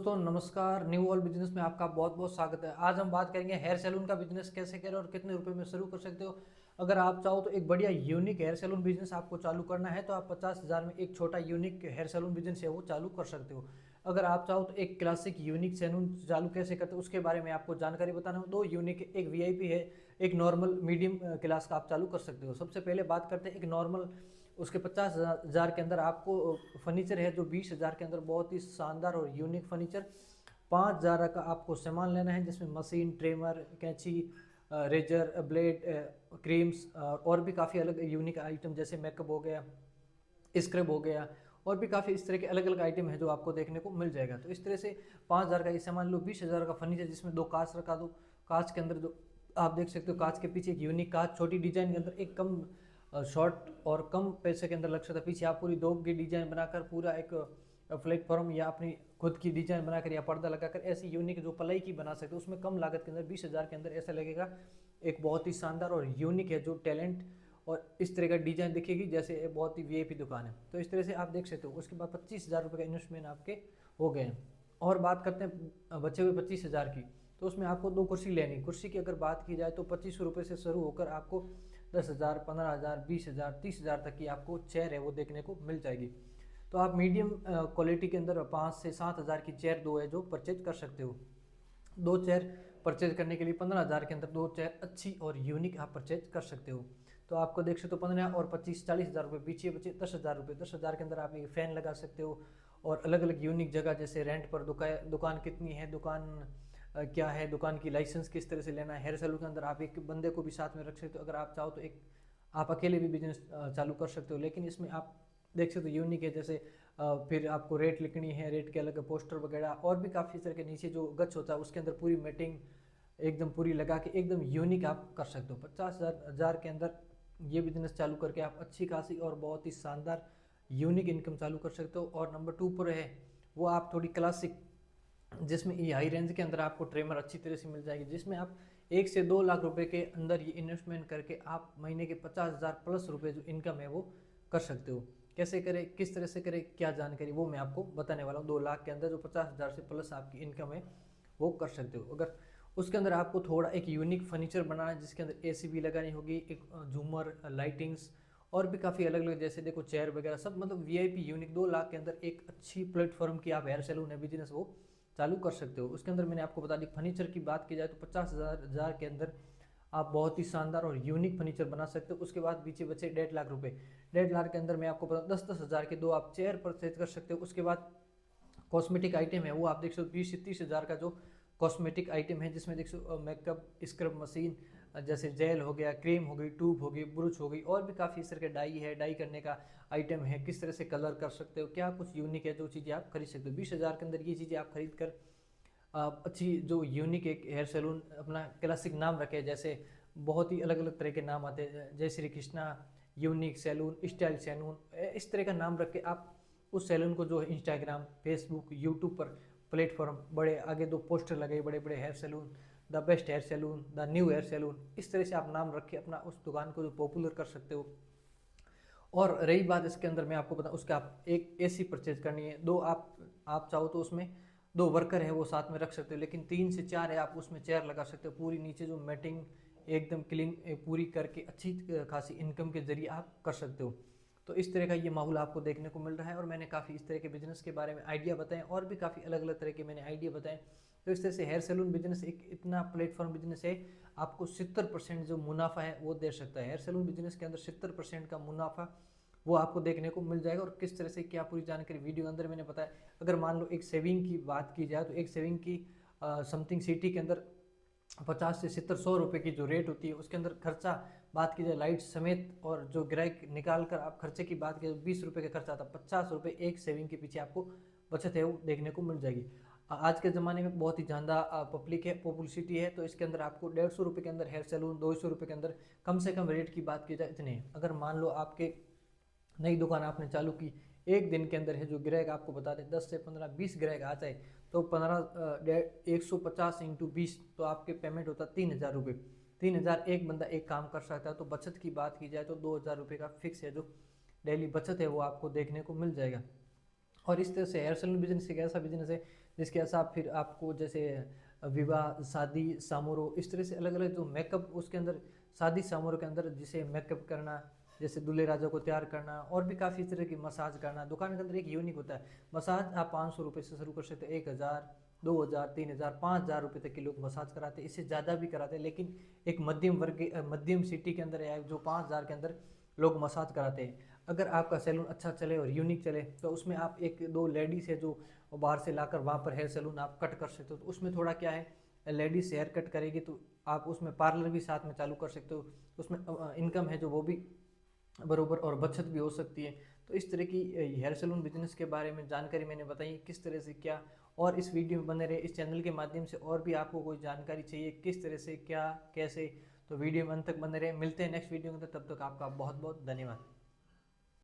दोस्तों नमस्कार। New world business में आपका बहुत बहुत स्वागत है। आज हम बात करेंगे हेयर सैलून का बिजनेस कैसे करें और कितने रुपए में शुरू कर सकते हो। अगर आप चाहो तो एक बढ़िया यूनिक हेयर सैलून बिजनेस आपको चालू करना है तो आप 50,000 में एक छोटा यूनिक हेयर सैलून बिजनेस है वो चालू कर सकते हो। अगर आप चाहो तो एक क्लासिक यूनिक सैलून चालू कैसे करते हो उसके बारे में आपको जानकारी बताना हो। दो यूनिक, एक वीआईपी है, एक नॉर्मल मीडियम क्लास का आप चालू कर सकते हो। सबसे पहले बात करते हैं एक नॉर्मल, उसके 50,000 के अंदर आपको फर्नीचर है जो 20,000 के अंदर बहुत ही शानदार और यूनिक फर्नीचर। 5,000 का आपको सामान लेना है जिसमें मशीन, ट्रिमर, कैंची, रेजर, ब्लेड, क्रीम्स और भी काफ़ी अलग यूनिक आइटम जैसे मेकअप हो गया, स्क्रब हो गया और भी काफ़ी इस तरह के अलग अलग आइटम है जो आपको देखने को मिल जाएगा। तो इस तरह से 5,000 का ये सामान लो, 20,000 का फर्नीचर जिसमें दो कांच रखा दो। कांच के अंदर जो आप देख सकते हो, कांच के पीछे एक यूनिक कांच छोटी डिजाइन के अंदर एक कम शॉर्ट और कम पैसे के अंदर लग सकता है। पीछे आप पूरी दोग की डिजाइन बनाकर पूरा एक प्लेटफॉर्म या अपनी खुद की डिजाइन बनाकर या पर्दा लगाकर ऐसी यूनिक जो पलाई की बना सकते हो उसमें कम लागत के अंदर 20,000 के अंदर ऐसा लगेगा एक बहुत ही शानदार और यूनिक है जो टैलेंट और इस तरह का डिजाइन दिखेगी जैसे बहुत ही वीआईपी दुकान है। तो इस तरह से आप देख सकते हो। उसके बाद 25,000 रुपये का इन्वेस्टमेंट आपके हो गए हैं। और बात करते हैं बचे हुए 25,000 की, तो उसमें आपको दो कुर्सी लेनी। कुर्सी की अगर बात की जाए तो 2500 रुपये से शुरू होकर आपको 10,000, 15,000, 20,000, 30,000 तक की आपको चेयर है वो देखने को मिल जाएगी। तो आप मीडियम क्वालिटी के अंदर 5 से 7,000 की चेयर दो है जो परचेज कर सकते हो। दो चेयर परचेज करने के लिए 15,000 के अंदर दो चेयर अच्छी और यूनिक आप परचेज कर सकते हो। तो आपको देख सकते हो 15 और 25, 40,000 रुपये, पीछे बचे 10,000 रुपये। 10,000 के अंदर आप एक फ़ैन लगा सकते हो और अलग अलग यूनिक जगह जैसे रेंट पर दुकान कितनी है, दुकान क्या है, दुकान की लाइसेंस किस तरह से लेना है। हेयर सैलून के अंदर आप एक बंदे को भी साथ में रख सकते हो। अगर आप चाहो तो एक आप अकेले भी बिजनेस चालू कर सकते हो। लेकिन इसमें आप देख सकते हो यूनिक है जैसे फिर आपको रेट लिखनी है, रेट के अलग पोस्टर वगैरह और भी काफ़ी तरह के नीचे जो गच होता है उसके अंदर पूरी मीटिंग एकदम पूरी लगा के एकदम यूनिक आप कर सकते हो। 50,000 के अंदर ये बिजनेस चालू करके आप अच्छी खासी और बहुत ही शानदार यूनिक इनकम चालू कर सकते हो। और नंबर 2 पर है वो आप थोड़ी क्लासिक, जिसमें ये हाई रेंज के अंदर आपको ट्रिमर अच्छी तरह से मिल जाएगी जिसमें आप 1 से 2 लाख रुपए के अंदर ये इन्वेस्टमेंट करके आप महीने के 50,000 प्लस रुपए जो इनकम है वो कर सकते हो। कैसे करें, किस तरह से करें, क्या जानकारी वो मैं आपको बताने वाला हूँ। 2 लाख के अंदर जो 50,000 से प्लस आपकी इनकम है वो कर सकते हो। अगर उसके अंदर आपको थोड़ा एक यूनिक फर्नीचर बनाना है जिसके अंदर एसी भी लगानी होगी, एक झूमर, लाइटिंग्स और भी काफ़ी अलग अलग जैसे देखो चेयर वगैरह सब, मतलब वीआईपी यूनिक 2 लाख के अंदर एक अच्छी प्लेटफॉर्म की आप हेयर सैलून है बिजनेस वो चालू कर सकते हो। उसके अंदर मैंने आपको बता दी फर्नीचर की बात की जाए तो 50,000 के अंदर आप बहुत ही शानदार और यूनिक फर्नीचर बना सकते हो। उसके बाद पीछे बचे 1.5 लाख रुपए। 1.5 लाख के अंदर मैं आपको बता 10-10 हज़ार के दो आप चेयर परचेज कर सकते हो। उसके बाद कॉस्मेटिक आइटम है वो आप देख सकते हो 20 से 30 हज़ार का जो कॉस्मेटिक आइटम है जिसमें देख सकते हो मेकअप, स्क्रब मशीन जैसे जेल हो गया, क्रीम हो गई, ट्यूब हो गई, ब्रुश हो गई और भी काफ़ी इस तरह के डाई है, डाई करने का आइटम है, किस तरह से कलर कर सकते हो, क्या कुछ यूनिक है जो चीज़ें आप खरीद सकते हो। 20,000 के अंदर ये चीज़ें आप खरीद कर अच्छी जो यूनिक एक हेयर सैलून अपना क्लासिक नाम रखे। जैसे बहुत ही अलग अलग तरह के नाम आते हैं, Jai Shri Krishna unique salon, style salon, इस तरह का नाम रख के आप उस सैलून को जो है इंस्टाग्राम, फेसबुक, यूट्यूब पर प्लेटफॉर्म बड़े आगे दो पोस्टर लगे बड़े बड़े, hair salon, the best hair salon, the new hair salon, इस तरह से आप नाम रख के अपना उस दुकान को जो पॉपुलर कर सकते हो। और रही बात इसके अंदर मैं आपको बताऊं, उसके आप एक एसी परचेज करनी है। दो आप चाहो तो उसमें दो वर्कर है वो साथ में रख सकते हो, लेकिन 3 से 4 है आप उसमें चेयर लगा सकते हो। पूरी नीचे जो मैटिंग एकदम क्लीन पूरी करके अच्छी खासी इनकम के जरिए आप कर सकते हो। तो इस तरह का ये माहौल आपको देखने को मिल रहा है और मैंने काफ़ी इस तरह के बिजनेस के बारे में आइडिया बताएं और भी काफ़ी अलग अलग तरह के मैंने आइडिया बताएं। तो इस तरह से हेयर सैलून बिजनेस एक इतना प्लेटफॉर्म बिजनेस है आपको 70% जो मुनाफा है वो दे सकता है। हेयर सैलून बिजनेस के अंदर 70% का मुनाफा वो आपको देखने को मिल जाएगा। और किस तरह से क्या पूरी जानकारी वीडियो के अंदर मैंने बताया। अगर मान लो एक सेविंग की बात की जाए तो एक सेविंग की समथिंग सिटी के अंदर 50 से 70, 100 रुपये की जो रेट होती है उसके अंदर खर्चा बात की जाए लाइट समेत और जो ग्राहक निकाल कर आप खर्चे की बात की 20 रुपये का खर्चा आता है, 50 रुपये एक सेविंग के पीछे आपको बचत है वो देखने को मिल जाएगी। आज के ज़माने में बहुत ही ज़्यादा पब्लिक है, पॉपुलसिटी है, तो इसके अंदर आपको 150 रुपये के अंदर हेयर सैलून, 200 रुपये के अंदर कम से कम रेट की बात की जाए इतने हैं। अगर मान लो आपके नई दुकान आपने चालू की, एक दिन के अंदर है जो ग्राहक आपको बता दें 10 से 15, 20 ग्राहक आ जाए तो 150 इंटू 20 तो आपके पेमेंट होता है 3,000 रुपये। 3,000 एक बंदा एक काम कर सकता है। तो बचत की बात की जाए तो 2,000 रुपये का फिक्स है जो डेली बचत है वो आपको देखने को मिल जाएगा। और इस तरह से हेयर सैलून बिजनेस एक ऐसा बिजनेस है जिसके साथ फिर आपको जैसे विवाह, शादी समारोह, इस तरह से अलग अलग जो मेकअप उसके अंदर, शादी समारोह के अंदर जिसे मेकअप करना, जैसे दूल्हे राजा को तैयार करना, और भी काफ़ी तरह की मसाज करना। दुकान के अंदर एक यूनिक होता है मसाज। आप 500 रुपये से शुरू कर सकते हो, 1000, 2000, 3000, 5000 रुपये तक के लोग मसाज कराते हैं, इससे ज़्यादा भी कराते हैं। लेकिन एक मध्यम वर्ग, मध्यम सिटी के अंदर है जो 5000 के अंदर लोग मसाज कराते हैं। अगर आपका सैलून अच्छा चले और यूनिक चले तो उसमें आप एक दो लेडीज है जो बाहर से लाकर वहाँ पर हेयर सैलून आप कट कर सकते हो। तो उसमें थोड़ा क्या है, लेडीज हेयर कट करेगी तो आप उसमें पार्लर भी साथ में चालू कर सकते हो, उसमें इनकम है जो वो भी बरोबर और बचत भी हो सकती है। तो इस तरह की हेयर सैलून बिजनेस के बारे में जानकारी मैंने बताई किस तरह से क्या। और इस वीडियो में बने रहे, इस चैनल के माध्यम से और भी आपको कोई जानकारी चाहिए किस तरह से क्या कैसे, तो वीडियो में अंत तक बने रहे। मिलते हैं नेक्स्ट वीडियो में, तब तक आपका बहुत बहुत धन्यवाद।